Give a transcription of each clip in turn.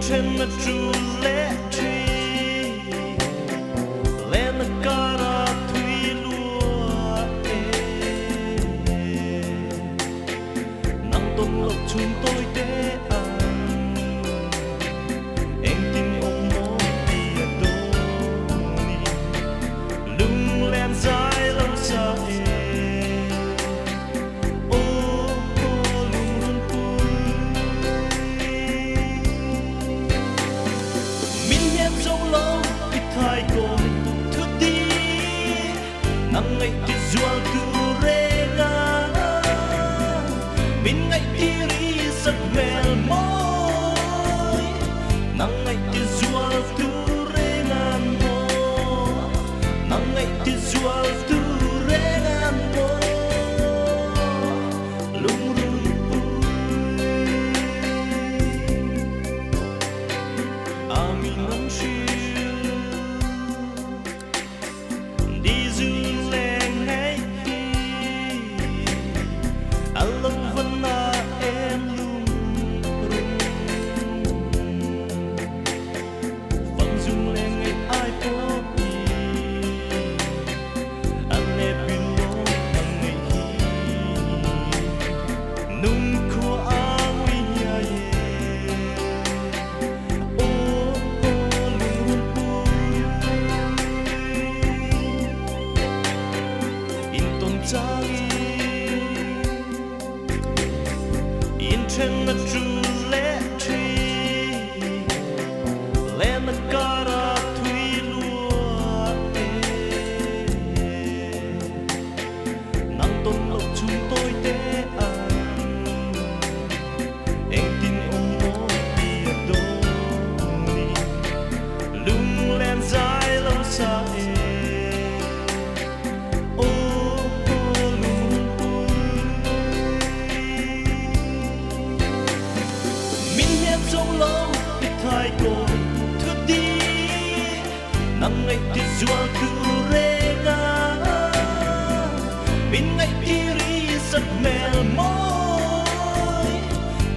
trên mặt trù lẽ tree lên cara thủy lúa nắng tôm lộc chúng tôi để ăn em tin ông mô bia đô lung lên dài lâu xa nắng ngày tiết dual tu rega min ngày tiri sắc mel môi nắng ngày tiết dual tu rega mo nắng ngày tiết dual tu rega mo lung lung amin nắng trên mặt trù lẽ tree lên cara thủy lúa nắng tôm lộc chúng tôi để ăn em tin ông mô bia đô lung lên dài lâu xa trong lâu ít thay cô thức đi nắng ngày tiết dual tu rega min ngày tiri sắc mel môi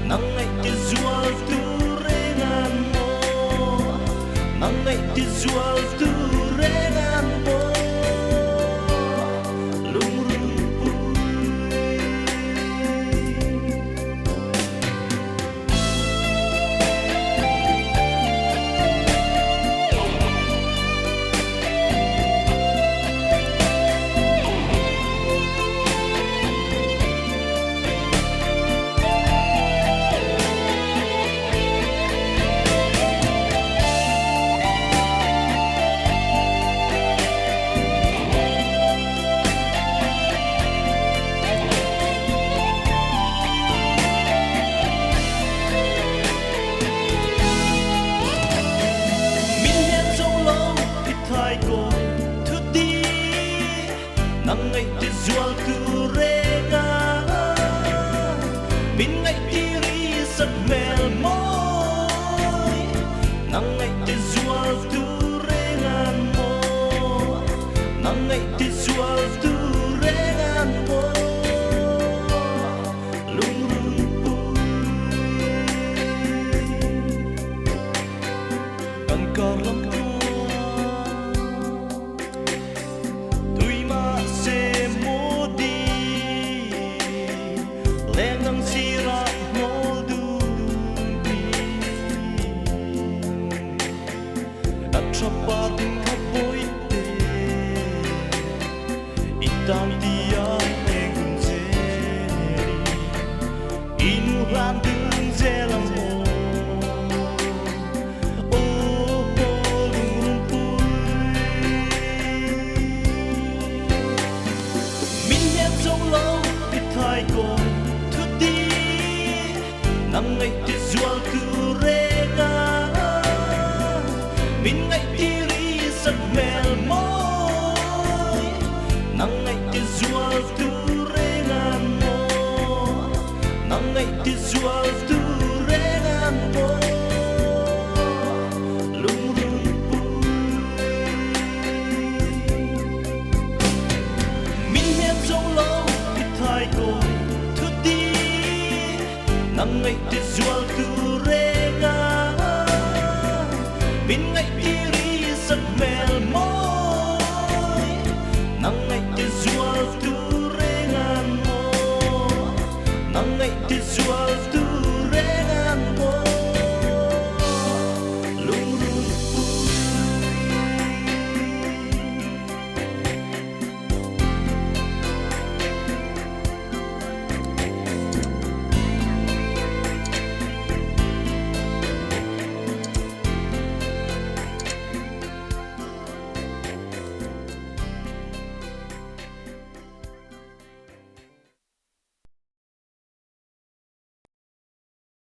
nắng ngày tiết dual tu rega mo nắng ngày tiết dual tu rega mo nắng ngày tiết dual tu rega min ngày tiri sắc mel môi nắng ngày tiết dual tu rega mo nắng ngày tiết dual tu rega mo lung lung cần cờ lắm Lengang sira modu atrapat kapoite itam dia mengunzeri inuran dung zelamo nắng ngày tiết dual tu rega min ngày tiri sắc mel môi nắng ngày tiết dual tu rega mo nắng ngày tiết dual tu rega mo lung lung min hem trong lâu ít thay cô thức đi nắng ngày tiết dual tu rega Min ngay